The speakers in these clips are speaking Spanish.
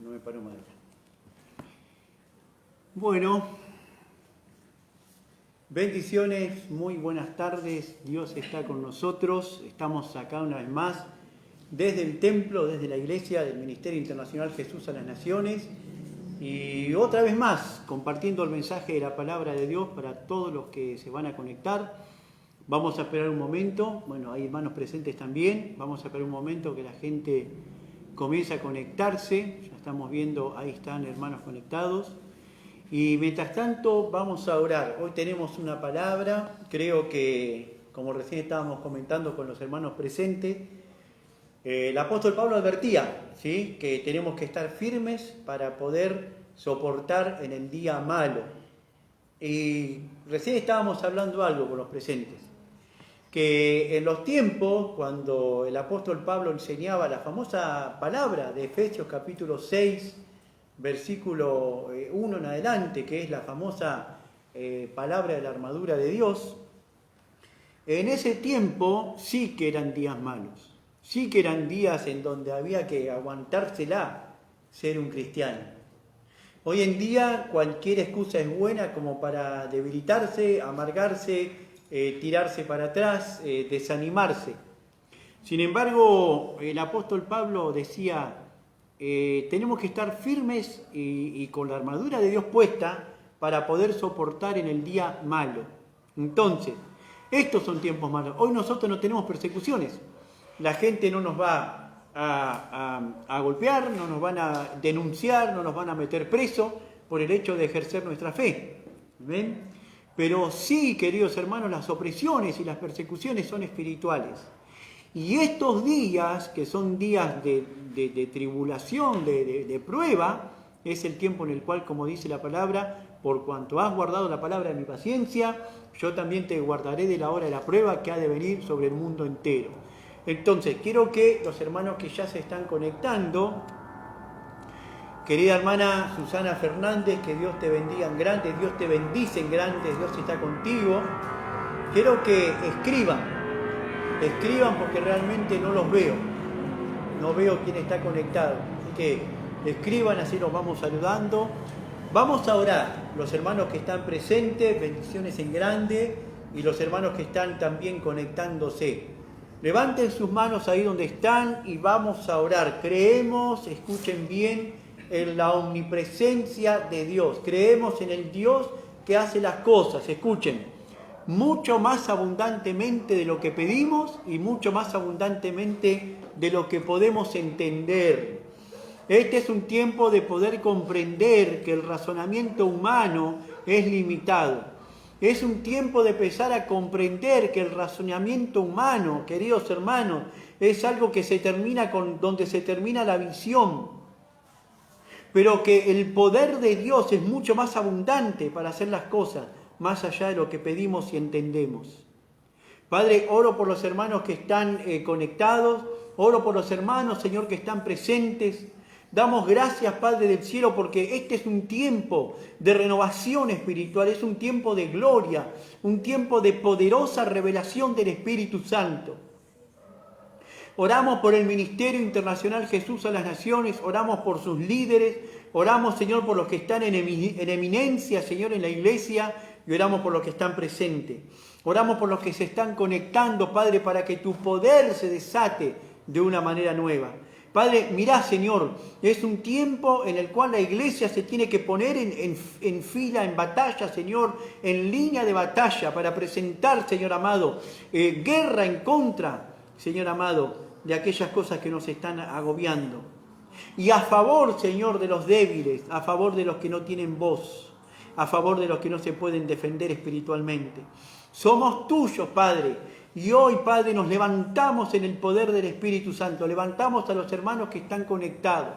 no me paro madera. Bueno, bendiciones, muy buenas tardes. Dios está con nosotros. Estamos acá una vez más desde el templo, desde la iglesia del Ministerio Internacional Jesús a las Naciones. Y otra vez más, compartiendo el mensaje de la palabra de Dios para todos los que se van a conectar. Vamos a esperar un momento. Bueno, hay hermanos presentes también. Vamos a esperar un momento que la gente comience a conectarse. Ya estamos viendo, ahí están hermanos conectados. Y mientras tanto vamos a orar. Hoy tenemos una palabra, creo que, como recién estábamos comentando con los hermanos presentes, el apóstol Pablo advertía, ¿sí?, que tenemos que estar firmes para poder soportar en el día malo. Y recién estábamos hablando algo con los presentes, que en los tiempos, cuando el apóstol Pablo enseñaba la famosa palabra de Efesios capítulo 6, versículo 1 en adelante, que es la famosa palabra de la armadura de Dios, en ese tiempo sí que eran días malos, sí que eran días en donde había que aguantársela ser un cristiano. Hoy en día cualquier excusa es buena como para debilitarse, amargarse, tirarse para atrás, desanimarse. Sin embargo, el apóstol Pablo decía, tenemos que estar firmes y con la armadura de Dios puesta para poder soportar en el día malo. Entonces, estos son tiempos malos. Hoy nosotros no tenemos persecuciones. La gente no nos va a golpear, no nos van a denunciar, no nos van a meter preso por el hecho de ejercer nuestra fe. ¿Ven? Pero sí, queridos hermanos, las opresiones y las persecuciones son espirituales. Y estos días, que son días de tribulación, de prueba, es el tiempo en el cual, como dice la palabra, por cuanto has guardado la palabra de mi paciencia, yo también te guardaré de la hora de la prueba que ha de venir sobre el mundo entero. Entonces, quiero que los hermanos que ya se están conectando, querida hermana Susana Fernández, que Dios te bendiga en grande, Dios te bendice en grande, Dios está contigo. Quiero que escriban porque realmente no los veo, no veo quién está conectado. Así que escriban, así los vamos saludando. Vamos a orar, los hermanos que están presentes, bendiciones en grande, y los hermanos que están también conectándose. Levanten sus manos ahí donde están y vamos a orar. Creemos, escuchen bien, en la omnipresencia de Dios. Creemos en el Dios que hace las cosas, escuchen, mucho más abundantemente de lo que pedimos y mucho más abundantemente de lo que podemos entender. Este es un tiempo de poder comprender que el razonamiento humano es limitado. Es un tiempo de empezar a comprender que el razonamiento humano, queridos hermanos, es algo que se termina donde se termina la visión. Pero que el poder de Dios es mucho más abundante para hacer las cosas, más allá de lo que pedimos y entendemos. Padre, oro por los hermanos que están conectados, oro por los hermanos, Señor, que están presentes. Damos gracias, Padre del cielo, porque este es un tiempo de renovación espiritual, es un tiempo de gloria, un tiempo de poderosa revelación del Espíritu Santo. Oramos por el Ministerio Internacional Jesús a las Naciones, oramos por sus líderes, oramos, Señor, por los que están en eminencia, Señor, en la iglesia, y oramos por los que están presentes. Oramos por los que se están conectando, Padre, para que tu poder se desate de una manera nueva. Padre, mirá, Señor, es un tiempo en el cual la iglesia se tiene que poner en fila, en batalla, Señor, en línea de batalla para presentar, Señor amado, guerra en contra, Señor amado, de aquellas cosas que nos están agobiando. Y a favor, Señor, de los débiles, a favor de los que no tienen voz, a favor de los que no se pueden defender espiritualmente. Somos tuyos, Padre. Y hoy, Padre, nos levantamos en el poder del Espíritu Santo. Levantamos a los hermanos que están conectados.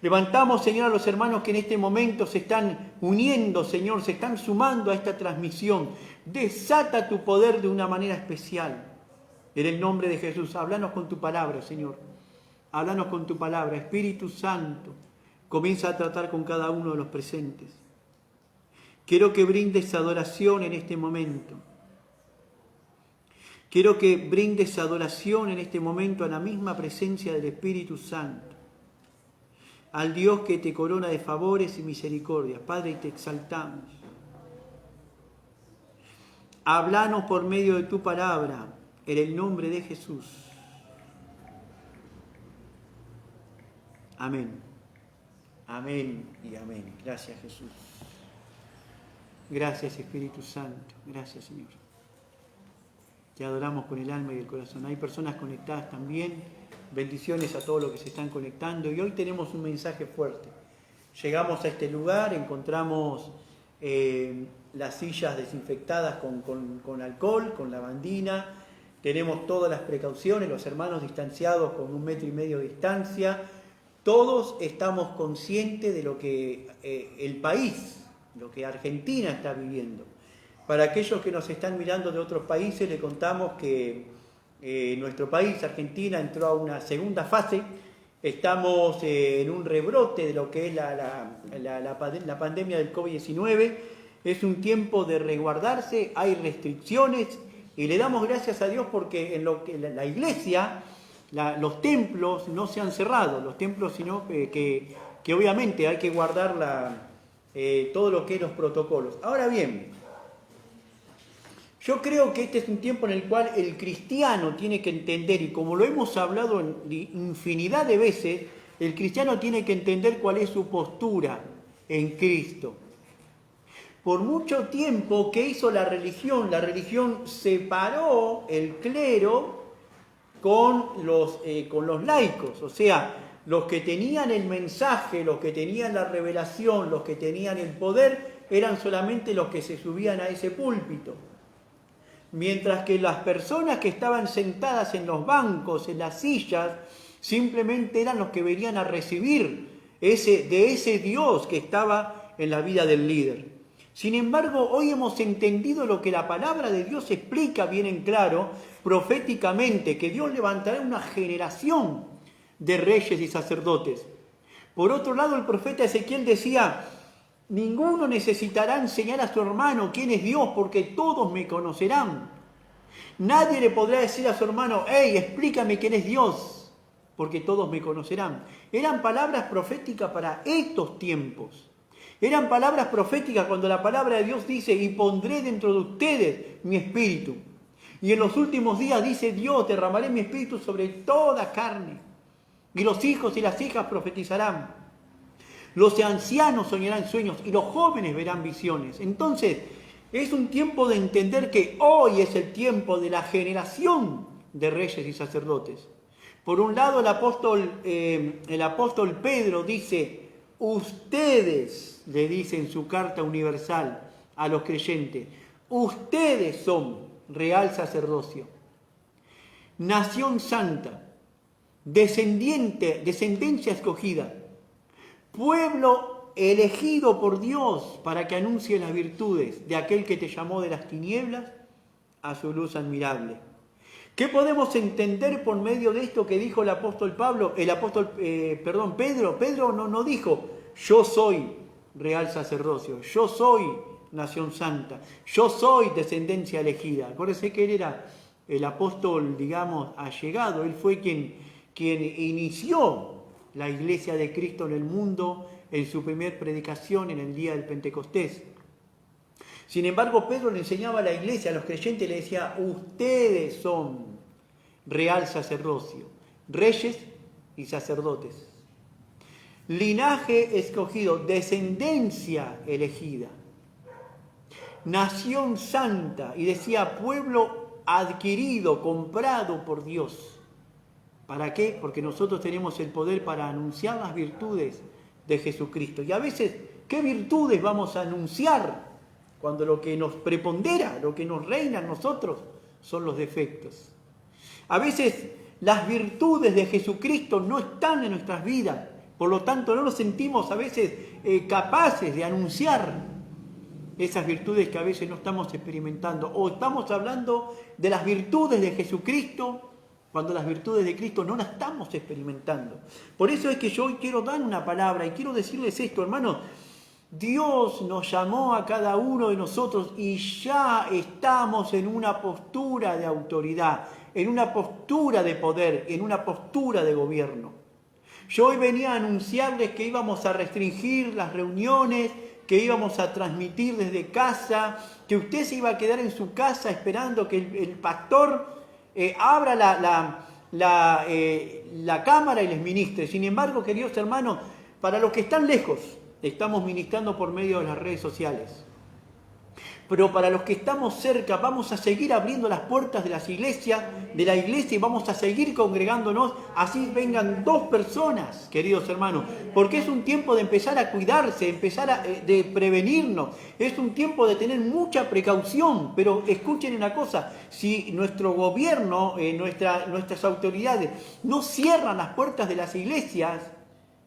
Levantamos, Señor, a los hermanos que en este momento se están uniendo, Señor, se están sumando a esta transmisión. Desata tu poder de una manera especial. En el nombre de Jesús, háblanos con tu palabra, Señor. Háblanos con tu palabra. Espíritu Santo, comienza a tratar con cada uno de los presentes. Quiero que brindes adoración en este momento. Quiero que brindes adoración en este momento a la misma presencia del Espíritu Santo. al Dios que te corona de favores y misericordias. Padre, te exaltamos. Háblanos por medio de tu palabra, en el nombre de Jesús. Amén. Amén y amén. Gracias, Jesús. Gracias, Espíritu Santo. Gracias, Señor. Te adoramos con el alma y el corazón. Hay personas conectadas también. Bendiciones a todos los que se están conectando. Y hoy tenemos un mensaje fuerte. Llegamos a este lugar, encontramos las sillas desinfectadas con alcohol, con lavandina. Tenemos todas las precauciones, los hermanos distanciados con 1,5 metros de distancia. Todos estamos conscientes de lo que el país, lo que Argentina está viviendo. Para aquellos que nos están mirando de otros países, les contamos que nuestro país, Argentina, entró a una segunda fase. Estamos en un rebrote de lo que es la pandemia del COVID-19. Es un tiempo de resguardarse, hay restricciones y le damos gracias a Dios porque en lo que la iglesia, los templos no se han cerrado, los templos, sino que obviamente hay que guardar todo lo que es los protocolos. Ahora bien, yo creo que este es un tiempo en el cual el cristiano tiene que entender, y como lo hemos hablado infinidad de veces, el cristiano tiene que entender cuál es su postura en Cristo. Por mucho tiempo, ¿qué hizo la religión? La religión separó el clero con los laicos, o sea, los que tenían el mensaje, los que tenían la revelación, los que tenían el poder, eran solamente los que se subían a ese púlpito. Mientras que las personas que estaban sentadas en los bancos, en las sillas, simplemente eran los que venían a recibir de ese Dios que estaba en la vida del líder. Sin embargo, hoy hemos entendido lo que la palabra de Dios explica bien en claro, proféticamente, que Dios levantará una generación de reyes y sacerdotes. Por otro lado, el profeta Ezequiel decía: ninguno necesitará enseñar a su hermano quién es Dios, porque todos me conocerán. Nadie le podrá decir a su hermano: hey, explícame quién es Dios, porque todos me conocerán. Eran palabras proféticas para estos tiempos. Eran palabras proféticas cuando la palabra de Dios dice: y pondré dentro de ustedes mi espíritu. Y en los últimos días dice Dios: derramaré mi espíritu sobre toda carne. Y los hijos y las hijas profetizarán. Los ancianos soñarán sueños y los jóvenes verán visiones. Entonces, es un tiempo de entender que hoy es el tiempo de la generación de reyes y sacerdotes. Por un lado, el apóstol Pedro dice: ustedes, le dice en su carta universal a los creyentes, ustedes son real sacerdocio, nación santa, descendencia escogida, pueblo elegido por Dios para que anuncie las virtudes de aquel que te llamó de las tinieblas a su luz admirable. ¿Qué podemos entender por medio de esto que dijo el apóstol Pedro? Pedro no dijo: yo soy real sacerdocio, yo soy nación santa, yo soy descendencia elegida. Acuérdense que él era el apóstol, digamos, allegado. Él fue quien inició la iglesia de Cristo en el mundo en su primer predicación en el día del Pentecostés. Sin embargo, Pedro le enseñaba a la iglesia, a los creyentes, le decía: ustedes son real sacerdocio, reyes y sacerdotes, linaje escogido, descendencia elegida, nación santa, y decía pueblo adquirido, comprado por Dios. ¿Para qué? Porque nosotros tenemos el poder para anunciar las virtudes de Jesucristo. Y a veces, ¿qué virtudes vamos a anunciar cuando lo que nos prepondera, lo que nos reina en nosotros, son los defectos? A veces las virtudes de Jesucristo no están en nuestras vidas, por lo tanto no nos sentimos a veces capaces de anunciar esas virtudes que a veces no estamos experimentando. O estamos hablando de las virtudes de Jesucristo cuando las virtudes de Cristo no las estamos experimentando. Por eso es que yo hoy quiero dar una palabra y quiero decirles esto, hermanos. Dios nos llamó a cada uno de nosotros y ya estamos en una postura de autoridad, en una postura de poder, en una postura de gobierno. Yo hoy venía a anunciarles que íbamos a restringir las reuniones, que íbamos a transmitir desde casa, que usted se iba a quedar en su casa esperando que el pastor abra la cámara y les ministre. Sin embargo, queridos hermanos, para los que están lejos, estamos ministrando por medio de las redes sociales. Pero para los que estamos cerca, vamos a seguir abriendo las puertas de la iglesia y vamos a seguir congregándonos, así vengan 2 personas, queridos hermanos, porque es un tiempo de empezar a cuidarse, de prevenirnos, es un tiempo de tener mucha precaución, pero escuchen una cosa, si nuestro gobierno, nuestras autoridades no cierran las puertas de las iglesias,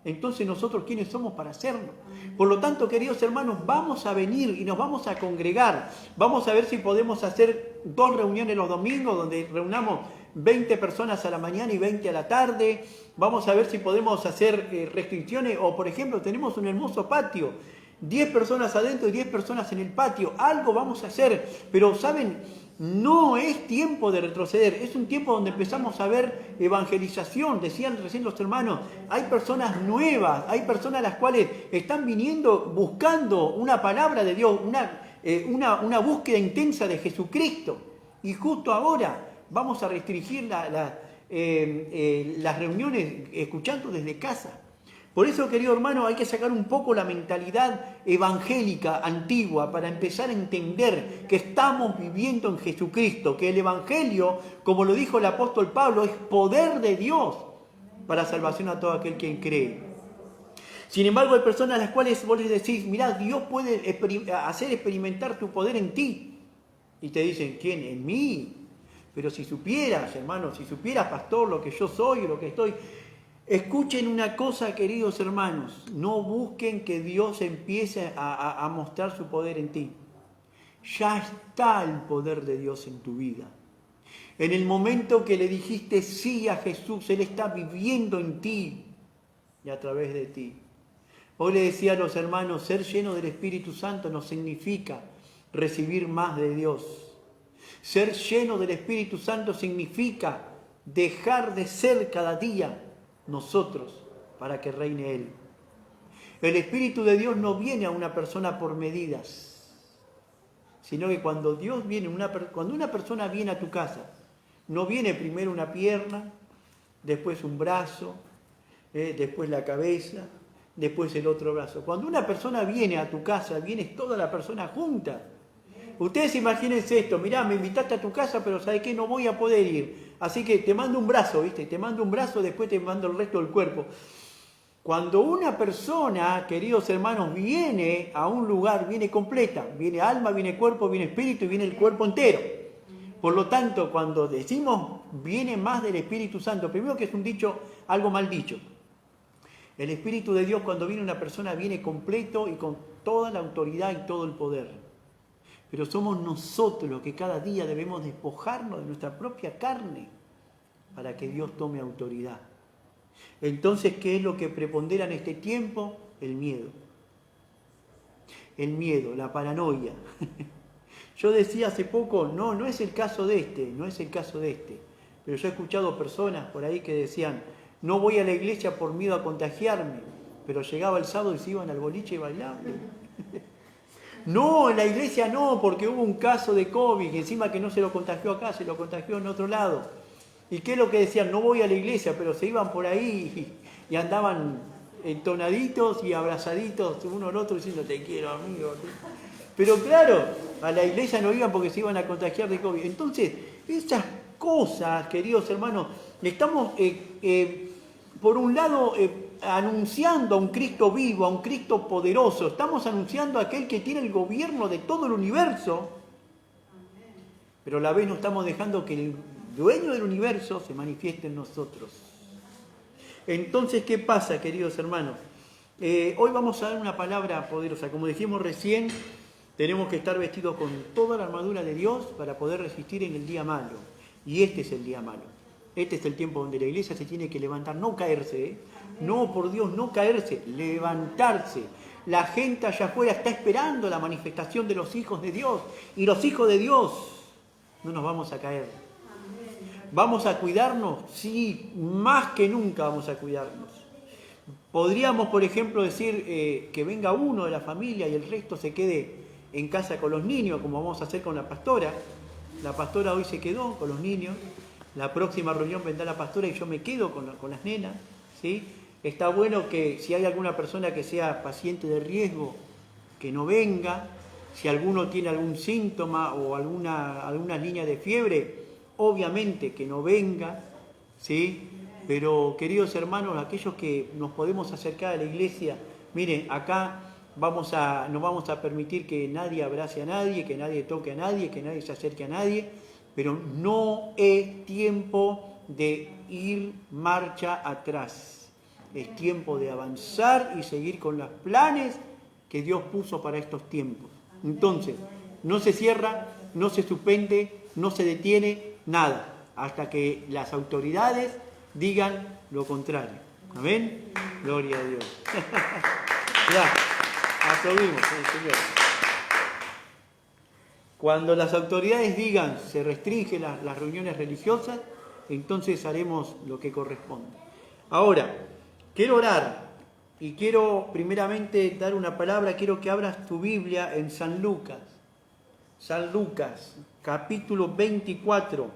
entonces nosotros, ¿quiénes somos para hacerlo? Por lo tanto, queridos hermanos, vamos a venir y nos vamos a congregar. Vamos a ver si podemos hacer 2 reuniones los domingos, donde reunamos 20 personas a la mañana y 20 a la tarde. Vamos a ver si podemos hacer restricciones, o por ejemplo, tenemos un hermoso patio. 10 personas adentro y 10 personas en el patio. Algo vamos a hacer, pero ¿saben? No es tiempo de retroceder, es un tiempo donde empezamos a ver evangelización. Decían recién los hermanos, hay personas nuevas, hay personas las cuales están viniendo buscando una palabra de Dios, una búsqueda intensa de Jesucristo. Y justo ahora vamos a restringir las reuniones escuchando desde casa. Por eso, querido hermano, hay que sacar un poco la mentalidad evangélica antigua para empezar a entender que estamos viviendo en Jesucristo, que el Evangelio, como lo dijo el apóstol Pablo, es poder de Dios para salvación a todo aquel quien cree. Sin embargo, hay personas a las cuales vos les decís, mirá, Dios puede hacer experimentar tu poder en ti. Y te dicen, ¿quién? En mí. Pero si supieras, hermano, si supieras, pastor, lo que yo soy, lo que estoy... Escuchen una cosa, queridos hermanos, no busquen que Dios empiece a mostrar su poder en ti. Ya está el poder de Dios en tu vida. En el momento que le dijiste sí a Jesús, Él está viviendo en ti y a través de ti. Hoy le decía a los hermanos, ser lleno del Espíritu Santo no significa recibir más de Dios. Ser lleno del Espíritu Santo significa dejar de ser cada día nosotros para que reine Él. El Espíritu de Dios no viene a una persona por medidas, sino que cuando una persona viene a tu casa, no viene primero una pierna, después un brazo, después la cabeza, después el otro brazo. Cuando una persona viene a tu casa, viene toda la persona junta. Ustedes imagínense esto, mirá, me invitaste a tu casa, pero ¿sabes qué? No voy a poder ir. Así que te mando un brazo, ¿viste? Te mando un brazo, después te mando el resto del cuerpo. Cuando una persona, queridos hermanos, viene a un lugar, viene completa. Viene alma, viene cuerpo, viene espíritu y viene el cuerpo entero. Por lo tanto, cuando decimos viene más del Espíritu Santo, primero que es un dicho, algo mal dicho. El Espíritu de Dios, cuando viene una persona, viene completo y con toda la autoridad y todo el poder. Pero somos nosotros los que cada día debemos despojarnos de nuestra propia carne para que Dios tome autoridad. Entonces, ¿qué es lo que prepondera en este tiempo? El miedo. El miedo, la paranoia. Yo decía hace poco, no es el caso de este. Pero yo he escuchado personas por ahí que decían, no voy a la iglesia por miedo a contagiarme, pero llegaba el sábado y se iban al boliche y bailaban. No, en la iglesia no, porque hubo un caso de COVID, y encima que no se lo contagió acá, se lo contagió en otro lado. ¿Y qué es lo que decían? No voy a la iglesia, pero se iban por ahí y andaban entonaditos y abrazaditos uno al otro diciendo, te quiero, amigo. Pero claro, a la iglesia no iban porque se iban a contagiar de COVID. Entonces, esas cosas, queridos hermanos, estamos, por un lado, anunciando a un Cristo vivo, a un Cristo poderoso. Estamos anunciando a aquel que tiene el gobierno de todo el universo, pero a la vez no estamos dejando que el dueño del universo se manifieste en nosotros. Entonces, ¿qué pasa, queridos hermanos? Hoy vamos a dar una palabra poderosa. Como dijimos recién, tenemos que estar vestidos con toda la armadura de Dios para poder resistir en el día malo. Y este es el día malo. Este es el tiempo donde la iglesia se tiene que levantar, no caerse, No, por Dios, no caerse, levantarse. La gente allá afuera está esperando la manifestación de los hijos de Dios. Y los hijos de Dios no nos vamos a caer. ¿Vamos a cuidarnos? Sí, más que nunca vamos a cuidarnos. Podríamos, por ejemplo, decir que venga uno de la familia y el resto se quede en casa con los niños, como vamos a hacer con la pastora. La pastora hoy se quedó con los niños. La próxima reunión vendrá la pastora y yo me quedo con las nenas, ¿sí? Está bueno que si hay alguna persona que sea paciente de riesgo, que no venga. Si alguno tiene algún síntoma o alguna línea de fiebre, obviamente que no venga, ¿sí? Pero, queridos hermanos, aquellos que nos podemos acercar a la iglesia, miren, acá no vamos a permitir que nadie abrace a nadie, que nadie toque a nadie, que nadie se acerque a nadie, pero no es tiempo de ir marcha atrás. Es tiempo de avanzar y seguir con los planes que Dios puso para estos tiempos. Entonces, no se cierra, no se suspende, no se detiene, nada, hasta que las autoridades digan lo contrario. ¿Amén? Gloria a Dios. Ya, aplaudimos, Señor. Cuando las autoridades digan se restringen las reuniones religiosas, entonces haremos lo que corresponde. Ahora, quiero orar y quiero primeramente dar una palabra. Quiero que abras tu Biblia en San Lucas. San Lucas, capítulo 24,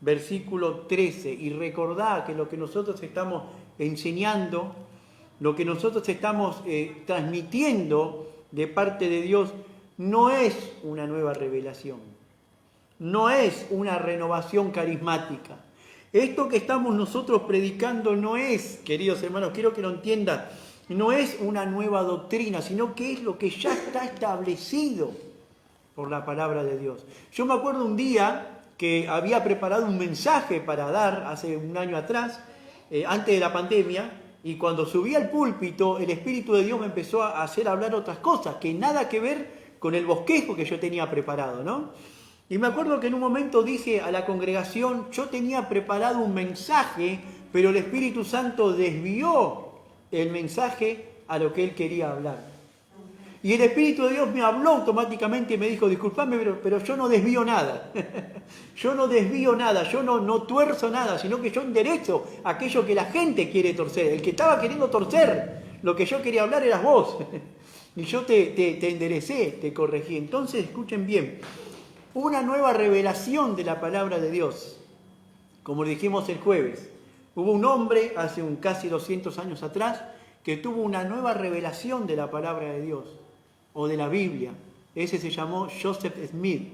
versículo 13. Y recordá que lo que nosotros estamos enseñando, lo que nosotros estamos transmitiendo de parte de Dios, no es una nueva revelación, no es una renovación carismática. Esto que estamos nosotros predicando no es, queridos hermanos, quiero que lo entiendan, no es una nueva doctrina, sino que es lo que ya está establecido por la palabra de Dios. Yo me acuerdo un día que había preparado un mensaje para dar hace un año atrás, antes de la pandemia, y cuando subí al púlpito, el Espíritu de Dios me empezó a hacer hablar otras cosas, que nada que ver con el bosquejo que yo tenía preparado, ¿no? Y me acuerdo que en un momento dije a la congregación, yo tenía preparado un mensaje, pero el Espíritu Santo desvió el mensaje a lo que Él quería hablar. Y el Espíritu de Dios me habló automáticamente y me dijo, disculpame, pero yo no desvío nada. Yo no desvío nada, yo no tuerzo nada, sino que yo enderezo aquello que la gente quiere torcer. El que estaba queriendo torcer lo que yo quería hablar eras vos. Y yo te enderecé, te corregí. Entonces, escuchen bien, una nueva revelación de la palabra de Dios. Como dijimos el jueves, hubo un hombre hace casi 200 años atrás que tuvo una nueva revelación de la palabra de Dios, o de la Biblia. Ese se llamó Joseph Smith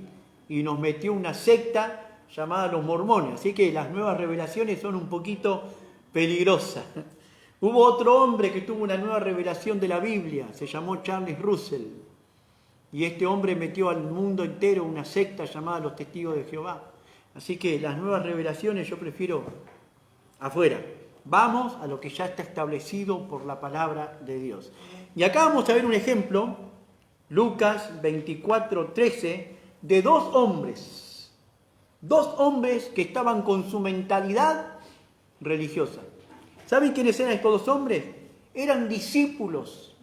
y nos metió una secta llamada los mormones. Así que las nuevas revelaciones son un poquito peligrosas. Hubo otro hombre que tuvo una nueva revelación de la Biblia, se llamó Charles Russell. Y este hombre metió al mundo entero una secta llamada los Testigos de Jehová. Así que las nuevas revelaciones yo prefiero afuera. Vamos a lo que ya está establecido por la palabra de Dios. Y acá vamos a ver un ejemplo, Lucas 24:13, de dos hombres que estaban con su mentalidad religiosa. ¿Saben quiénes eran estos dos hombres? Eran discípulos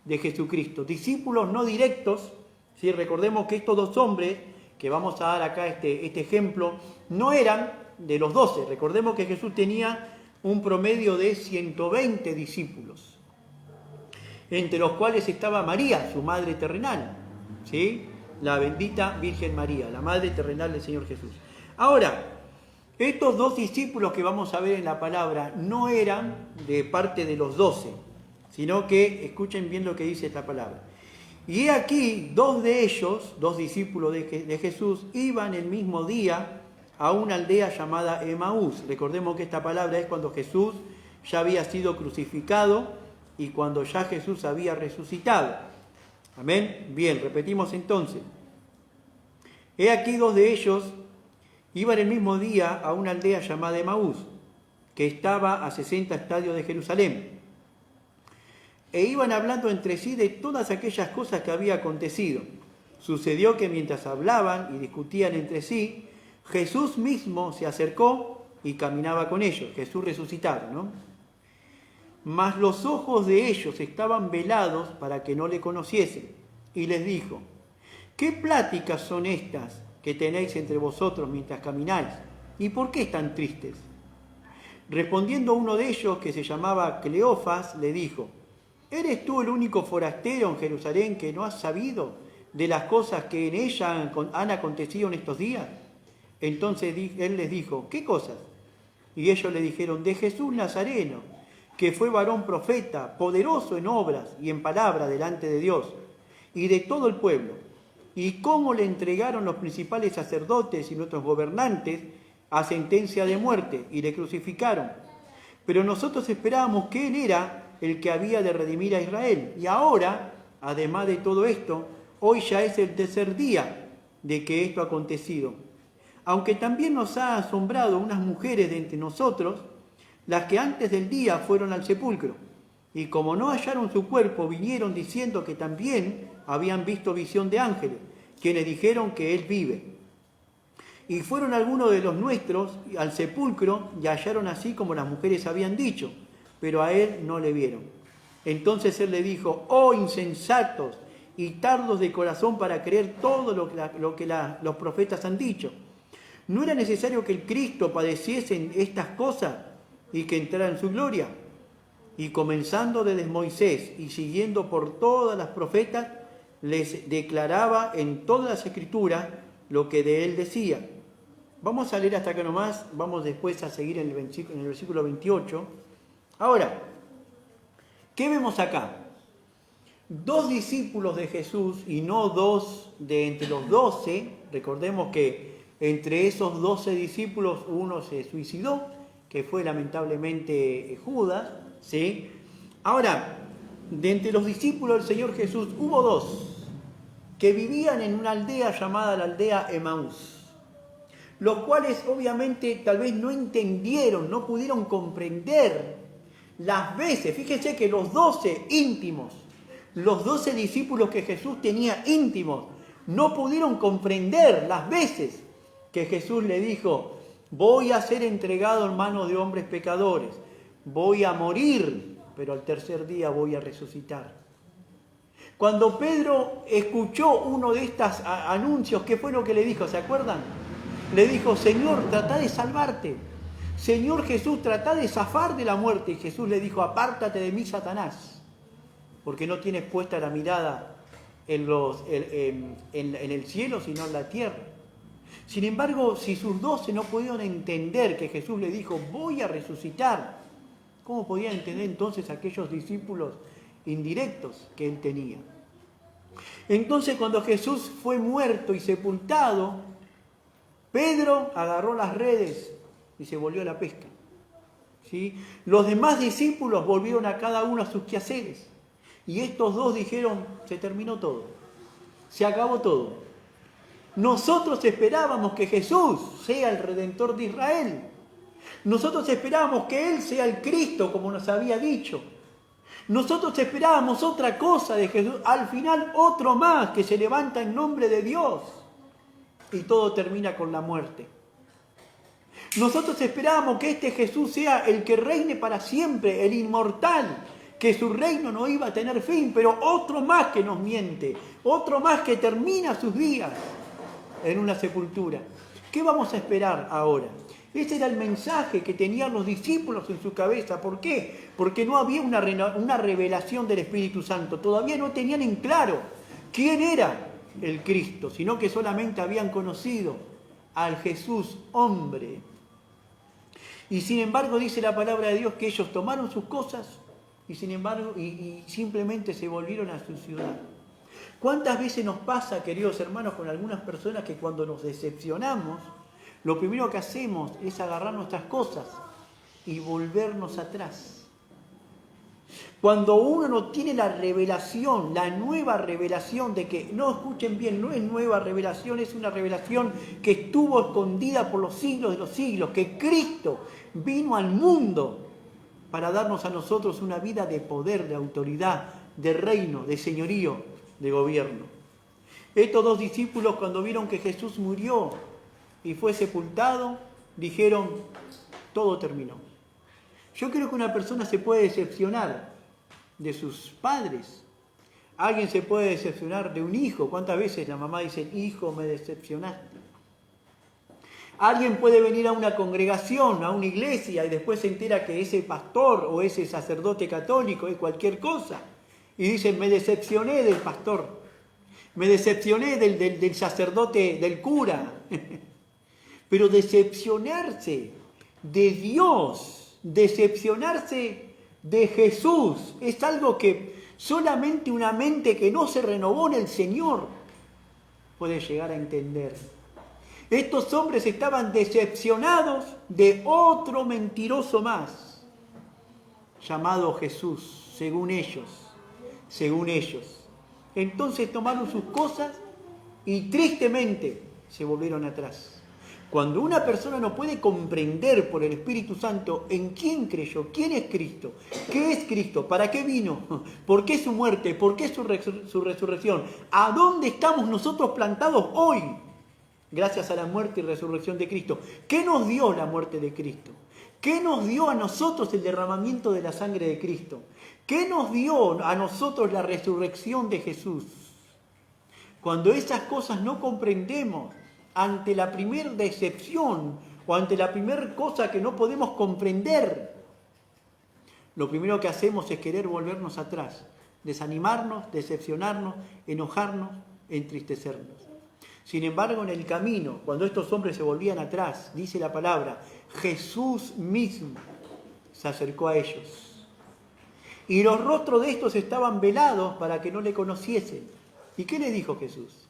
de Jesucristo, discípulos no directos. ¿Sí? Recordemos que estos dos hombres, que vamos a dar acá este ejemplo, no eran de los 12. Recordemos que Jesús tenía un promedio de 120 discípulos, entre los cuales estaba María, su madre terrenal, ¿sí? La bendita Virgen María, la madre terrenal del Señor Jesús. Ahora, estos dos discípulos que vamos a ver en la palabra no eran de parte de los 12, sino que, escuchen bien lo que dice esta palabra. Y he aquí, dos de ellos, dos discípulos de Jesús, iban el mismo día a una aldea llamada Emaús. Recordemos que esta palabra es cuando Jesús ya había sido crucificado y cuando ya Jesús había resucitado. Amén. Bien, repetimos entonces. He aquí, dos de ellos iban el mismo día a una aldea llamada Emaús, que estaba a 60 estadios de Jerusalén. E iban hablando entre sí de todas aquellas cosas que había acontecido. Sucedió que mientras hablaban y discutían entre sí, Jesús mismo se acercó y caminaba con ellos. Jesús resucitado, ¿no? Mas los ojos de ellos estaban velados para que no le conociesen. Y les dijo, ¿qué pláticas son estas que tenéis entre vosotros mientras camináis? ¿Y por qué están tristes? Respondiendo uno de ellos, que se llamaba Cleofas, le dijo: ¿eres tú el único forastero en Jerusalén que no has sabido de las cosas que en ella han acontecido en estos días? Entonces él les dijo: ¿qué cosas? Y ellos le dijeron: de Jesús Nazareno, que fue varón profeta, poderoso en obras y en palabra delante de Dios y de todo el pueblo, y cómo le entregaron los principales sacerdotes y nuestros gobernantes a sentencia de muerte, y le crucificaron. Pero nosotros esperábamos que él era el que había de redimir a Israel. Y ahora, además de todo esto, hoy ya es el tercer día de que esto ha acontecido. Aunque también nos ha asombrado unas mujeres de entre nosotros, las que antes del día fueron al sepulcro, y como no hallaron su cuerpo, vinieron diciendo que también habían visto visión de ángeles, quienes dijeron que él vive. Y fueron algunos de los nuestros al sepulcro y hallaron así como las mujeres habían dicho, pero a él no le vieron. Entonces él le dijo: oh insensatos y tardos de corazón para creer todo lo que los profetas han dicho. ¿No era necesario que el Cristo padeciese estas cosas y que entrara en su gloria? Y comenzando desde Moisés y siguiendo por todas las profetas, les declaraba en todas las escrituras lo que de él decía. Vamos a leer hasta acá nomás, vamos después a seguir en el versículo 28. Ahora, ¿qué vemos acá? Dos discípulos de Jesús, y no dos de entre los 12. Recordemos que entre esos 12 discípulos uno se suicidó, que fue lamentablemente Judas, ¿sí? Ahora, de entre los discípulos del Señor Jesús hubo dos que vivían en una aldea llamada la aldea Emaús, los cuales obviamente tal vez no entendieron, no pudieron comprender las veces. Fíjense que los 12 íntimos, los 12 discípulos que Jesús tenía íntimos, no pudieron comprender las veces que Jesús le dijo: voy a ser entregado en manos de hombres pecadores, voy a morir, pero al tercer día voy a resucitar. Cuando Pedro escuchó uno de estos anuncios, ¿qué fue lo que le dijo? ¿Se acuerdan? Le dijo: Señor, trata de salvarte. Señor Jesús, trata de zafar de la muerte. Y Jesús le dijo: apártate de mí, Satanás, porque no tienes puesta la mirada en el cielo, sino en la tierra. Sin embargo, si sus 12 no pudieron entender que Jesús le dijo: voy a resucitar, ¿cómo podían entender entonces aquellos discípulos indirectos que él tenía? Entonces, cuando Jesús fue muerto y sepultado, Pedro agarró las redes y se volvió a la pesca, ¿sí? Los demás discípulos volvieron a cada uno a sus quehaceres. Y estos dos dijeron: se terminó todo, se acabó todo. Nosotros esperábamos que Jesús sea el Redentor de Israel. Nosotros esperábamos que Él sea el Cristo, como nos había dicho. Nosotros esperábamos otra cosa de Jesús. Al final, otro más que se levanta en nombre de Dios. Y todo termina con la muerte. Nosotros esperábamos que este Jesús sea el que reine para siempre, el inmortal, que su reino no iba a tener fin, pero otro más que nos miente, otro más que termina sus días en una sepultura. ¿Qué vamos a esperar ahora? Ese era el mensaje que tenían los discípulos en su cabeza. ¿Por qué? Porque no había una revelación del Espíritu Santo. Todavía no tenían en claro quién era el Cristo, sino que solamente habían conocido al Jesús hombre. Y sin embargo dice la palabra de Dios que ellos tomaron sus cosas y sin embargo y simplemente se volvieron a su ciudad. ¿Cuántas veces nos pasa, queridos hermanos, con algunas personas que cuando nos decepcionamos, lo primero que hacemos es agarrar nuestras cosas y volvernos atrás? Cuando uno no tiene la revelación, la nueva revelación de que, no escuchen bien, no es nueva revelación, es una revelación que estuvo escondida por los siglos de los siglos, que Cristo vino al mundo para darnos a nosotros una vida de poder, de autoridad, de reino, de señorío, de gobierno. Estos dos discípulos, cuando vieron que Jesús murió y fue sepultado, dijeron: todo terminó. Yo creo que una persona se puede decepcionar de sus padres. Alguien se puede decepcionar de un hijo. ¿Cuántas veces la mamá dice: hijo, me decepcionaste? Alguien puede venir a una congregación, a una iglesia, y después se entera que ese pastor o ese sacerdote católico es cualquier cosa. Y dice, me decepcioné del pastor, me decepcioné del sacerdote, del cura. Pero decepcionarse de Dios, decepcionarse de Jesús, es algo que solamente una mente que no se renovó en el Señor puede llegar a entender. Estos hombres estaban decepcionados de otro mentiroso más, llamado Jesús, según ellos. Entonces tomaron sus cosas y tristemente se volvieron atrás. Cuando una persona no puede comprender por el Espíritu Santo en quién creyó, quién es Cristo, qué es Cristo, para qué vino, por qué su muerte, por qué su resurrección, a dónde estamos nosotros plantados hoy, gracias a la muerte y resurrección de Cristo. ¿Qué nos dio la muerte de Cristo? ¿Qué nos dio a nosotros el derramamiento de la sangre de Cristo? ¿Qué nos dio a nosotros la resurrección de Jesús? Cuando esas cosas no comprendemos, ante la primera decepción o ante la primera cosa que no podemos comprender, lo primero que hacemos es querer volvernos atrás, desanimarnos, decepcionarnos, enojarnos, entristecernos. Sin embargo, en el camino, cuando estos hombres se volvían atrás, dice la palabra, Jesús mismo se acercó a ellos. Y los rostros de estos estaban velados para que no le conociesen. ¿Y qué le dijo Jesús?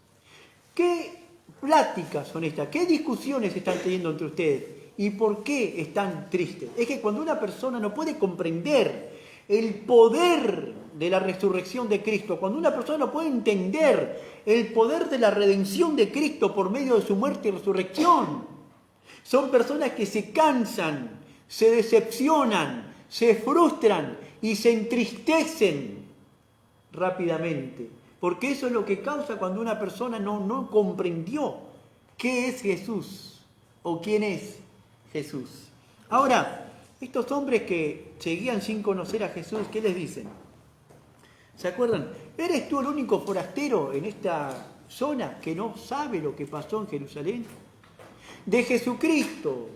¿Qué pláticas son estas? ¿Qué discusiones están teniendo entre ustedes? ¿Y por qué están tristes? Es que cuando una persona no puede comprender el poder de la resurrección de Cristo, cuando una persona no puede entender el poder de la redención de Cristo por medio de su muerte y resurrección, son personas que se cansan, se decepcionan, se frustran y se entristecen rápidamente. Porque eso es lo que causa cuando una persona no comprendió qué es Jesús o quién es Jesús. Ahora, estos hombres que seguían sin conocer a Jesús, ¿qué les dicen? ¿Se acuerdan? ¿Eres tú el único forastero en esta zona que no sabe lo que pasó en Jerusalén? De Jesucristo,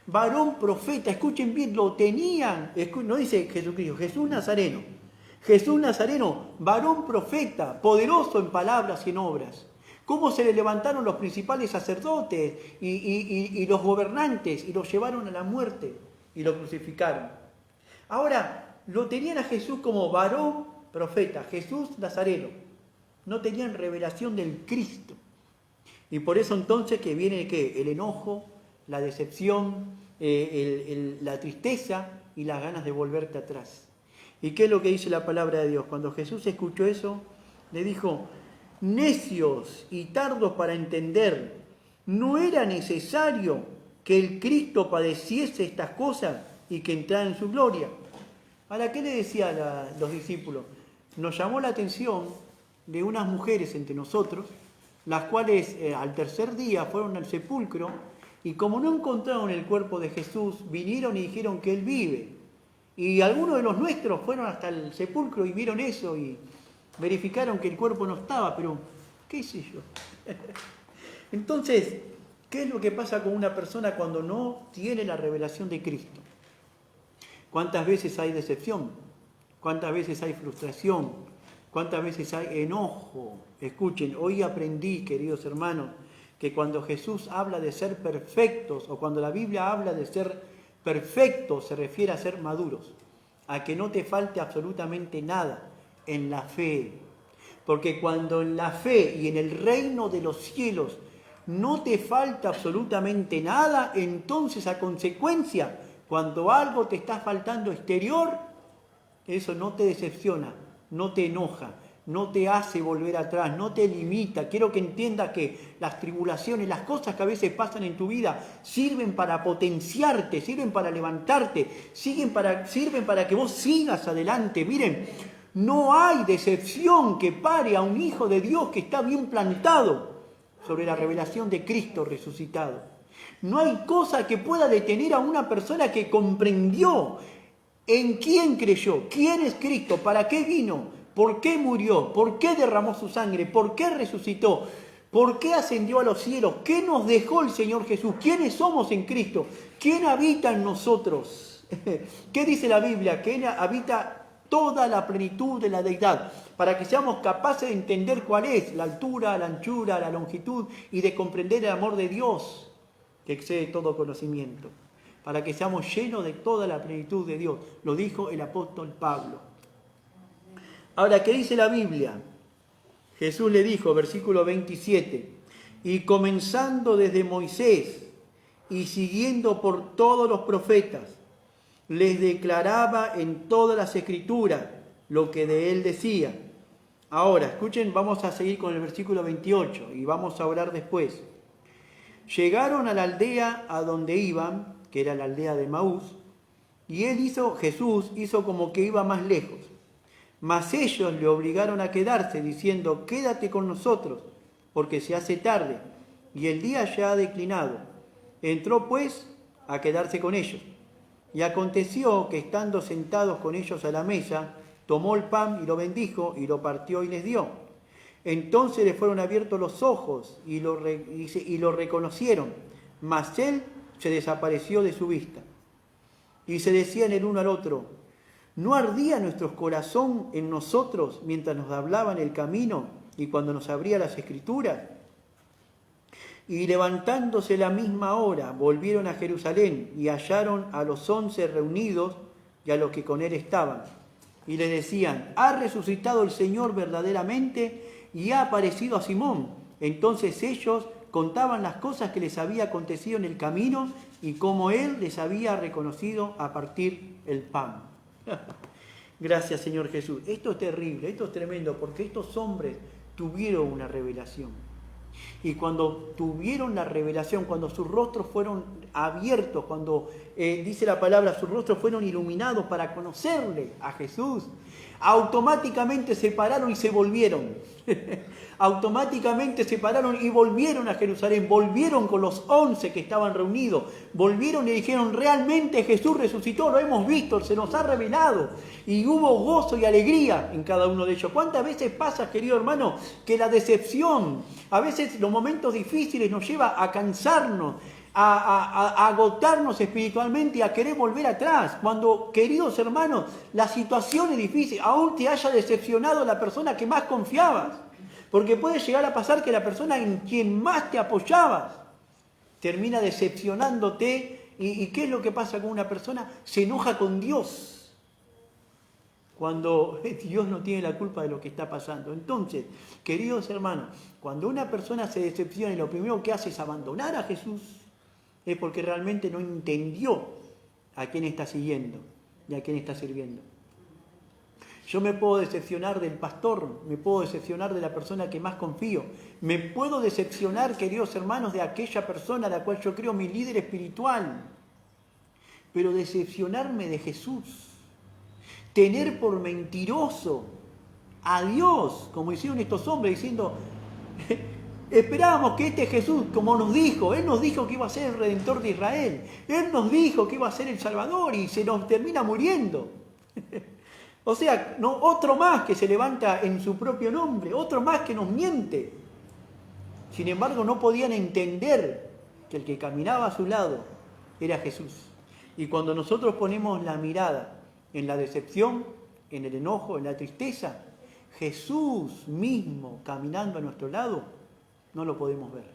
varón profeta, escuchen bien, lo tenían, no dice Jesucristo, Jesús Nazareno. Jesús Nazareno, varón profeta, poderoso en palabras y en obras. Cómo se le levantaron los principales sacerdotes y los gobernantes y los llevaron a la muerte y lo crucificaron. Ahora, lo tenían a Jesús como varón profeta, Jesús Nazareno. No tenían revelación del Cristo. Y por eso entonces que viene ¿qué? El enojo, la decepción, la tristeza y las ganas de volverte atrás. ¿Y qué es lo que dice la palabra de Dios? Cuando Jesús escuchó eso, le dijo, necios y tardos para entender, ¿no era necesario que el Cristo padeciese estas cosas y que entrara en su gloria? Ahora, ¿qué le decía a los discípulos? Nos llamó la atención de unas mujeres entre nosotros, las cuales al tercer día fueron al sepulcro y como no encontraron el cuerpo de Jesús, vinieron y dijeron que Él vive. Y algunos de los nuestros fueron hasta el sepulcro y vieron eso y verificaron que el cuerpo no estaba, pero ¿qué sé yo? Entonces, ¿qué es lo que pasa con una persona cuando no tiene la revelación de Cristo? ¿Cuántas veces hay decepción? ¿Cuántas veces hay frustración? ¿Cuántas veces hay enojo? Escuchen, hoy aprendí, queridos hermanos, que cuando Jesús habla de ser perfectos o cuando la Biblia habla de ser perfecto se refiere a ser maduros, a que no te falte absolutamente nada en la fe. Porque cuando en la fe y en el reino de los cielos no te falta absolutamente nada, entonces a consecuencia, cuando algo te está faltando exterior, eso no te decepciona, no te enoja, no te hace volver atrás, no te limita. Quiero que entiendas que las tribulaciones, las cosas que a veces pasan en tu vida, sirven para potenciarte, sirven para levantarte, sirven para que vos sigas adelante. Miren, no hay decepción que pare a un hijo de Dios que está bien plantado sobre la revelación de Cristo resucitado. No hay cosa que pueda detener a una persona que comprendió en quién creyó, quién es Cristo, para qué vino, ¿por qué murió? ¿Por qué derramó su sangre? ¿Por qué resucitó? ¿Por qué ascendió a los cielos? ¿Qué nos dejó el Señor Jesús? ¿Quiénes somos en Cristo? ¿Quién habita en nosotros? ¿Qué dice la Biblia? Que Él habita toda la plenitud de la deidad, para que seamos capaces de entender cuál es la altura, la anchura, la longitud y de comprender el amor de Dios, que excede todo conocimiento, para que seamos llenos de toda la plenitud de Dios. Lo dijo el apóstol Pablo. Ahora, ¿qué dice la Biblia? Jesús le dijo, versículo 27, y comenzando desde Moisés y siguiendo por todos los profetas, les declaraba en todas las escrituras lo que de él decía. Ahora, escuchen, vamos a seguir con el versículo 28 y vamos a orar después. Llegaron a la aldea a donde iban, que era la aldea de Maús, y Jesús hizo como que iba más lejos. Mas ellos le obligaron a quedarse, diciendo, quédate con nosotros, porque se hace tarde, y el día ya ha declinado. Entró pues a quedarse con ellos. Y aconteció que estando sentados con ellos a la mesa, tomó el pan y lo bendijo, y lo partió y les dio. Entonces les fueron abiertos los ojos, y lo reconocieron, mas él se desapareció de su vista. Y se decían el uno al otro, ¿no ardía nuestro corazón en nosotros mientras nos hablaba en el camino y cuando nos abría las Escrituras? Y levantándose la misma hora, volvieron a Jerusalén y hallaron a los 11 reunidos y a los que con él estaban. Y le decían, ha resucitado el Señor verdaderamente y ha aparecido a Simón. Entonces ellos contaban las cosas que les había acontecido en el camino y cómo él les había reconocido a partir el pan. Gracias, Señor Jesús. Esto es terrible, esto es tremendo, porque estos hombres tuvieron una revelación. Y cuando tuvieron la revelación, cuando sus rostros fueron abiertos, cuando dice la palabra, sus rostros fueron iluminados para conocerle a Jesús, automáticamente se pararon y se volvieron. Automáticamente se pararon y volvieron a Jerusalén, volvieron con los 11 que estaban reunidos, volvieron y dijeron, realmente Jesús resucitó, lo hemos visto, se nos ha revelado. Y hubo gozo y alegría en cada uno de ellos. ¿Cuántas veces pasa, querido hermano, que la decepción, a veces los momentos difíciles nos lleva a cansarnos, a agotarnos espiritualmente y a querer volver atrás? Cuando, queridos hermanos, la situación es difícil, aún te haya decepcionado la persona que más confiabas. Porque puede llegar a pasar que la persona en quien más te apoyabas termina decepcionándote. ¿Y qué es lo que pasa con una persona? Se enoja con Dios, cuando Dios no tiene la culpa de lo que está pasando. Entonces, queridos hermanos, cuando una persona se decepciona y lo primero que hace es abandonar a Jesús, es porque realmente no entendió a quién está siguiendo y a quién está sirviendo. Yo me puedo decepcionar del pastor, me puedo decepcionar de la persona que más confío, me puedo decepcionar, queridos hermanos, de aquella persona a la cual yo creo mi líder espiritual, pero decepcionarme de Jesús, tener por mentiroso a Dios, como hicieron estos hombres, diciendo, esperábamos que este Jesús, como nos dijo, Él nos dijo que iba a ser el Redentor de Israel, Él nos dijo que iba a ser el Salvador y se nos termina muriendo. O sea, no, otro más que se levanta en su propio nombre, otro más que nos miente. Sin embargo, no podían entender que el que caminaba a su lado era Jesús. Y cuando nosotros ponemos la mirada en la decepción, en el enojo, en la tristeza, Jesús mismo caminando a nuestro lado, no lo podemos ver.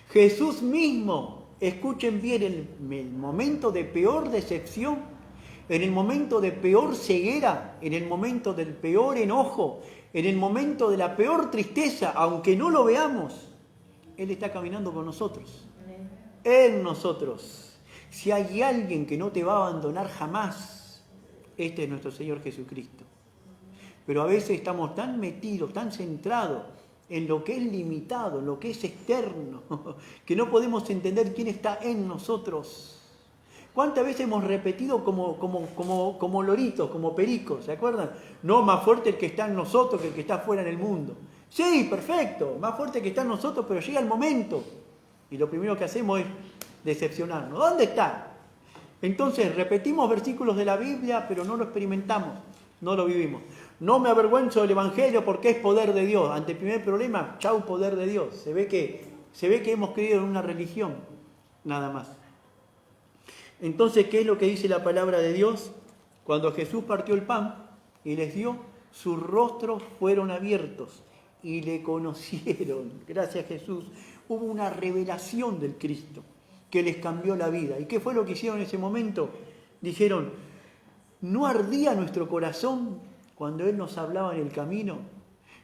Jesús mismo, escuchen bien, en el momento de peor decepción, en el momento de peor ceguera, en el momento del peor enojo, en el momento de la peor tristeza, aunque no lo veamos, Él está caminando con nosotros. En nosotros. Si hay alguien que no te va a abandonar jamás, este es nuestro Señor Jesucristo. Pero a veces estamos tan metidos, tan centrados en lo que es limitado, en lo que es externo, que no podemos entender quién está en nosotros. ¿Cuántas veces hemos repetido como loritos, como pericos? ¿Se acuerdan? No, más fuerte el que está en nosotros que el que está fuera en el mundo. Sí, perfecto, más fuerte el que está en nosotros, pero llega el momento. Y lo primero que hacemos es decepcionarnos. ¿Dónde está? Entonces repetimos versículos de la Biblia, pero no lo experimentamos, no lo vivimos. No me avergüenzo del Evangelio porque es poder de Dios. Ante el primer problema, chau, poder de Dios. Se ve que hemos creído en una religión, nada más. Entonces, ¿qué es lo que dice la palabra de Dios? Cuando Jesús partió el pan y les dio, sus rostros fueron abiertos y le conocieron. Gracias, Jesús. Hubo una revelación del Cristo que les cambió la vida. ¿Y qué fue lo que hicieron en ese momento? Dijeron, ¿no ardía nuestro corazón cuando Él nos hablaba en el camino?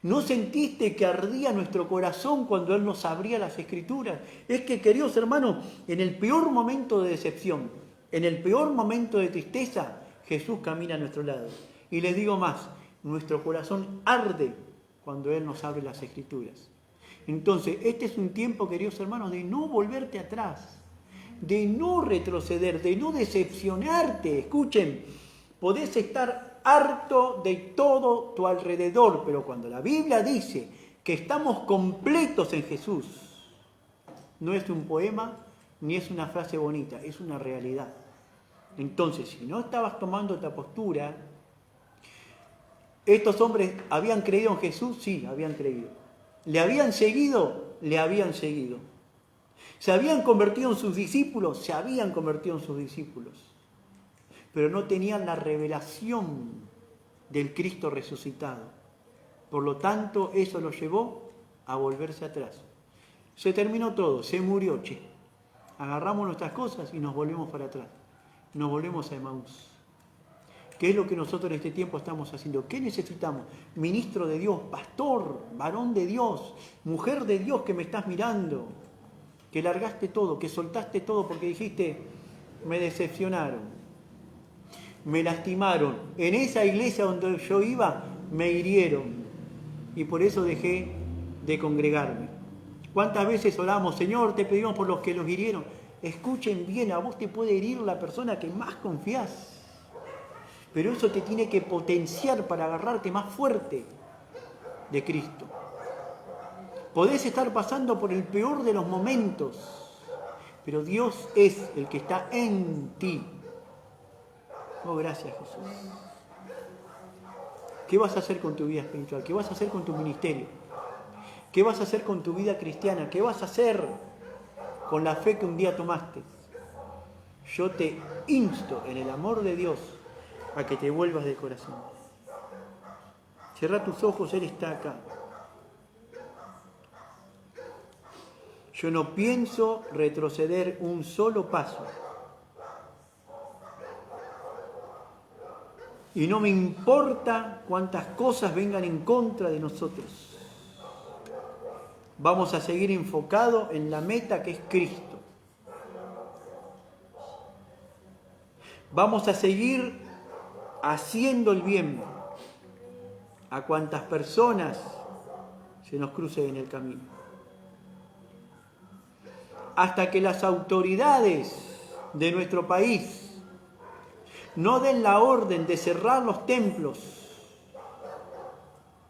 ¿No sentiste que ardía nuestro corazón cuando Él nos abría las Escrituras? Es que, queridos hermanos, en el peor momento de decepción, en el peor momento de tristeza, Jesús camina a nuestro lado. Y les digo más, nuestro corazón arde cuando Él nos abre las Escrituras. Entonces, este es un tiempo, queridos hermanos, de no volverte atrás, de no retroceder, de no decepcionarte. Escuchen, podés estar harto de todo tu alrededor, pero cuando la Biblia dice que estamos completos en Jesús, no es un poema ni es una frase bonita, es una realidad. Entonces, si no estabas tomando esta postura, estos hombres habían creído en Jesús, sí, habían creído. ¿Le habían seguido? Le habían seguido. ¿Se habían convertido en sus discípulos? Se habían convertido en sus discípulos. Pero no tenían la revelación del Cristo resucitado. Por lo tanto, eso los llevó a volverse atrás. Se terminó todo, se murió, che. Agarramos nuestras cosas y nos volvemos para atrás. Nos volvemos a Emaús. ¿Qué es lo que nosotros en este tiempo estamos haciendo? ¿Qué necesitamos? Ministro de Dios, pastor, varón de Dios, mujer de Dios que me estás mirando, que largaste todo, que soltaste todo porque dijiste, me decepcionaron, me lastimaron. En esa iglesia donde yo iba, me hirieron y por eso dejé de congregarme. ¿Cuántas veces oramos, Señor, te pedimos por los que los hirieron? Escuchen bien, a vos te puede herir la persona que más confías. Pero eso te tiene que potenciar para agarrarte más fuerte de Cristo. Podés estar pasando por el peor de los momentos, pero Dios es el que está en ti. Oh, gracias, Jesús. ¿Qué vas a hacer con tu vida espiritual? ¿Qué vas a hacer con tu ministerio? ¿Qué vas a hacer con tu vida cristiana? ¿Qué vas a hacer con la fe que un día tomaste? Yo te insto en el amor de Dios a que te vuelvas de corazón. Cerrá tus ojos, Él está acá. Yo no pienso retroceder un solo paso. Y no me importa cuántas cosas vengan en contra de nosotros. Vamos a seguir enfocados en la meta que es Cristo. Vamos a seguir haciendo el bien a cuantas personas se nos crucen en el camino. Hasta que las autoridades de nuestro país no den la orden de cerrar los templos,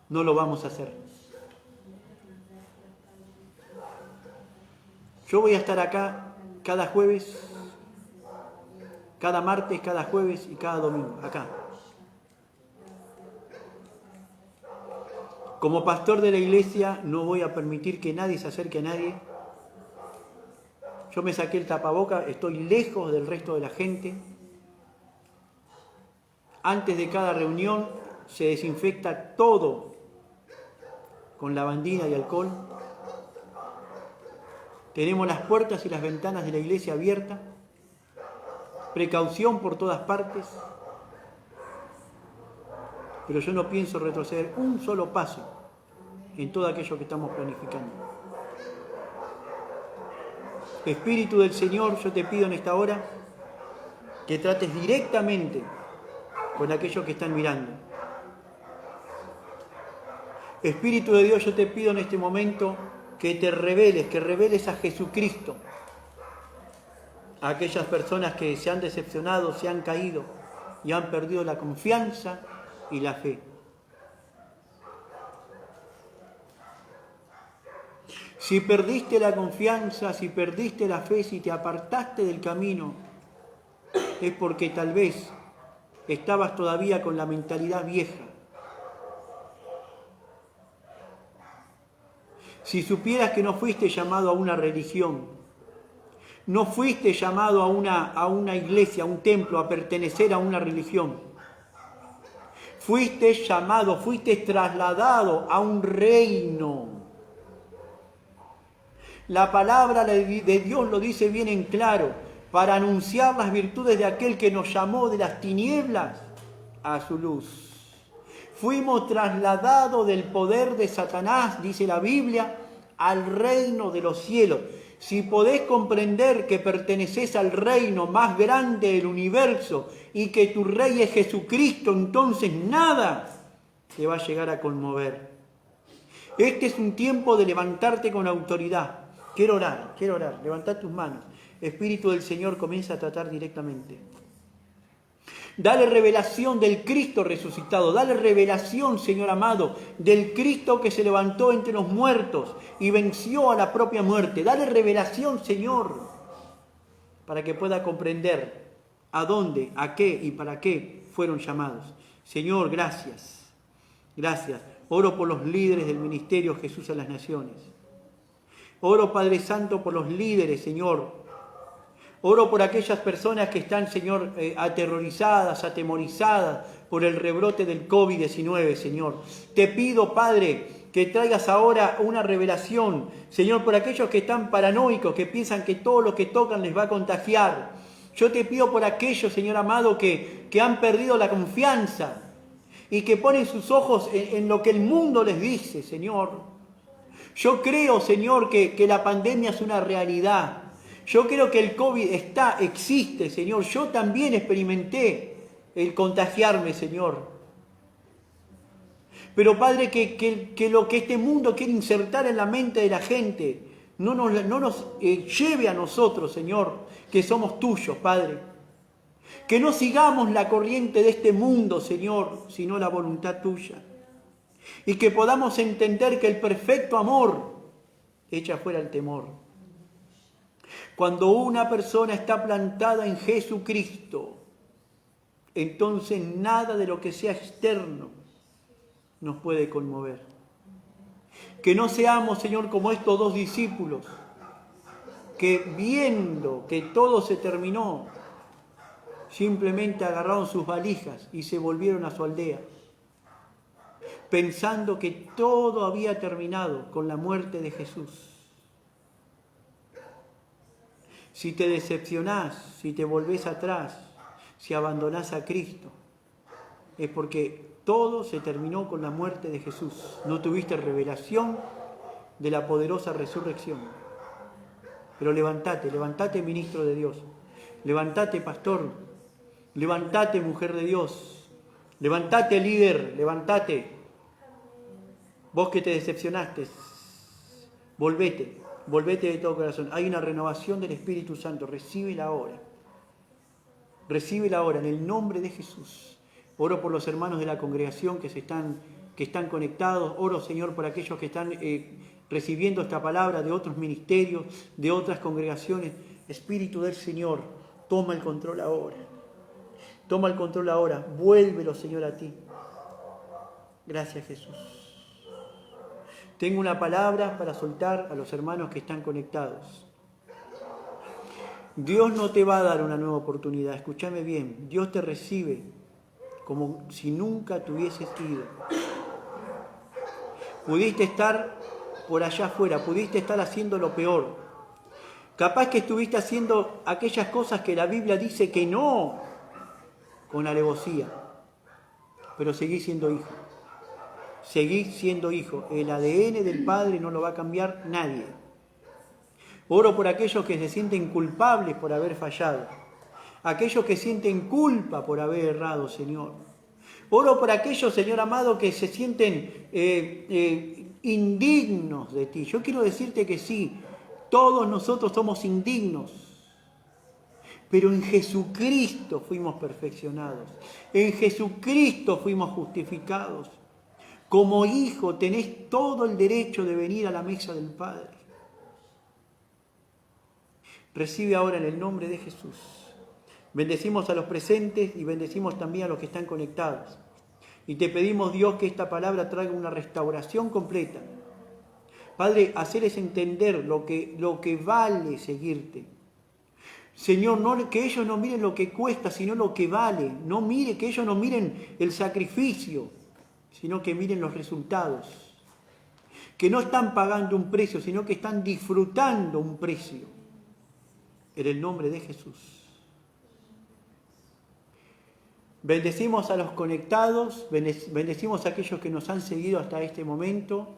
no lo vamos a hacer. Yo voy a estar acá cada jueves, cada martes, cada jueves y cada domingo, acá. Como pastor de la iglesia no voy a permitir que nadie se acerque a nadie. Yo me saqué el tapaboca, estoy lejos del resto de la gente. Antes de cada reunión se desinfecta todo con lavandina y alcohol. Tenemos las puertas y las ventanas de la iglesia abiertas. Precaución por todas partes. Pero yo no pienso retroceder un solo paso en todo aquello que estamos planificando. Espíritu del Señor, yo te pido en esta hora que trates directamente con aquellos que están mirando. Espíritu de Dios, yo te pido en este momento que te reveles, que reveles a Jesucristo a aquellas personas que se han decepcionado, se han caído y han perdido la confianza y la fe. Si perdiste la confianza, si perdiste la fe, si te apartaste del camino, es porque tal vez estabas todavía con la mentalidad vieja Si supieras que no fuiste llamado a una religión, no fuiste llamado a una iglesia, a un templo, a pertenecer a una religión. Fuiste llamado, fuiste trasladado a un reino. La palabra de Dios lo dice bien en claro, para anunciar las virtudes de aquel que nos llamó de las tinieblas a su luz. Fuimos trasladados del poder de Satanás, dice la Biblia, al reino de los cielos. Si podés comprender que perteneces al reino más grande del universo y que tu rey es Jesucristo, entonces nada te va a llegar a conmover. Este es un tiempo de levantarte con autoridad. Quiero orar. Levantá tus manos. Espíritu del Señor, comienza a tratar directamente. Dale revelación del Cristo resucitado. Dale revelación, Señor amado, del Cristo que se levantó entre los muertos y venció a la propia muerte. Dale revelación, Señor, para que pueda comprender a dónde, a qué y para qué fueron llamados. Señor, gracias. Gracias. Oro por los líderes del ministerio Jesús a las Naciones. Oro, Padre Santo, por los líderes, Señor. Oro por aquellas personas que están, Señor, aterrorizadas, atemorizadas por el rebrote del COVID-19, Señor. Te pido, Padre, que traigas ahora una revelación, Señor, por aquellos que están paranoicos, que piensan que todo lo que tocan les va a contagiar. Yo te pido por aquellos, Señor amado, que han perdido la confianza y que ponen sus ojos en lo que el mundo les dice, Señor. Yo creo, Señor, que la pandemia es una realidad. Yo creo que el COVID existe, Señor. Yo también experimenté el contagiarme, Señor. Pero, Padre, que lo que este mundo quiere insertar en la mente de la gente no nos lleve a nosotros, Señor, que somos tuyos, Padre. Que no sigamos la corriente de este mundo, Señor, sino la voluntad tuya. Y que podamos entender que el perfecto amor echa fuera el temor. Cuando una persona está plantada en Jesucristo, entonces nada de lo que sea externo nos puede conmover. Que no seamos, Señor, como estos dos discípulos, que viendo que todo se terminó, simplemente agarraron sus valijas y se volvieron a su aldea, pensando que todo había terminado con la muerte de Jesús. Si te decepcionás, si te volvés atrás, si abandonás a Cristo, es porque todo se terminó con la muerte de Jesús. No tuviste revelación de la poderosa resurrección. Pero levántate, ministro de Dios. Levántate, pastor. Levántate, mujer de Dios. Levántate, líder. Levántate. Vos que te decepcionaste, volvete de todo corazón. Hay una renovación del Espíritu Santo. Recíbela ahora. Recíbela ahora en el nombre de Jesús. Oro por los hermanos de la congregación que están conectados. Oro, Señor, por aquellos que están recibiendo esta palabra de otros ministerios, de otras congregaciones. Espíritu del Señor, toma el control ahora. Toma el control ahora. Vuélvelo, Señor, a ti. Gracias, Jesús. Tengo una palabra para soltar a los hermanos que están conectados. Dios no te va a dar una nueva oportunidad, escúchame bien. Dios te recibe como si nunca te hubieses ido. Pudiste estar por allá afuera, pudiste estar haciendo lo peor. Capaz que estuviste haciendo aquellas cosas que la Biblia dice que no, con alevosía. Pero seguís siendo hijo. Seguís siendo hijo. El ADN del Padre no lo va a cambiar nadie. Oro por aquellos que se sienten culpables por haber fallado. Aquellos que sienten culpa por haber errado, Señor. Oro por aquellos, Señor amado, que se sienten indignos de ti. Yo quiero decirte que sí, todos nosotros somos indignos. Pero en Jesucristo fuimos perfeccionados. En Jesucristo fuimos justificados. Como hijo tenés todo el derecho de venir a la mesa del Padre. Recibe ahora en el nombre de Jesús. Bendecimos a los presentes y bendecimos también a los que están conectados. Y te pedimos, Dios, que esta palabra traiga una restauración completa Padre, hacerles entender lo que vale seguirte. Señor, que ellos no miren lo que cuesta, sino lo que vale. Que ellos no miren el sacrificio, sino que miren los resultados. Que no están pagando un precio, sino que están disfrutando un precio. En el nombre de Jesús. Bendecimos a los conectados, bendecimos a aquellos que nos han seguido hasta este momento.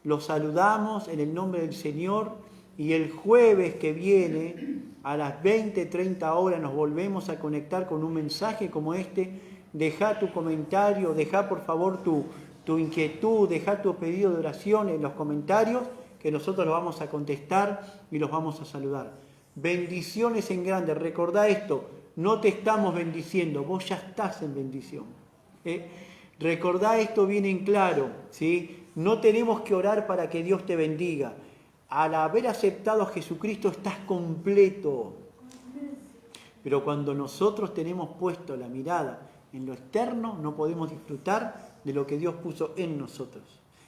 Los saludamos en el nombre del Señor y el jueves que viene a las 20:30 horas nos volvemos a conectar con un mensaje como este. Deja tu comentario, deja por favor tu inquietud, deja tu pedido de oración en los comentarios que nosotros los vamos a contestar y los vamos a saludar. Bendiciones en grande. Recordá esto, no te estamos bendiciendo, vos ya estás en bendición. Recordá esto bien en claro, ¿sí? No tenemos que orar para que Dios te bendiga. Al haber aceptado a Jesucristo estás completo. Pero cuando nosotros tenemos puesto la mirada en lo externo, no podemos disfrutar de lo que Dios puso en nosotros,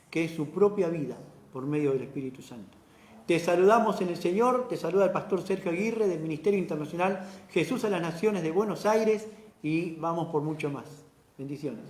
que es su propia vida por medio del Espíritu Santo. Te saludamos en el Señor, te saluda el pastor Sergio Aguirre del Ministerio Internacional Jesús a las Naciones de Buenos Aires y vamos por mucho más. Bendiciones.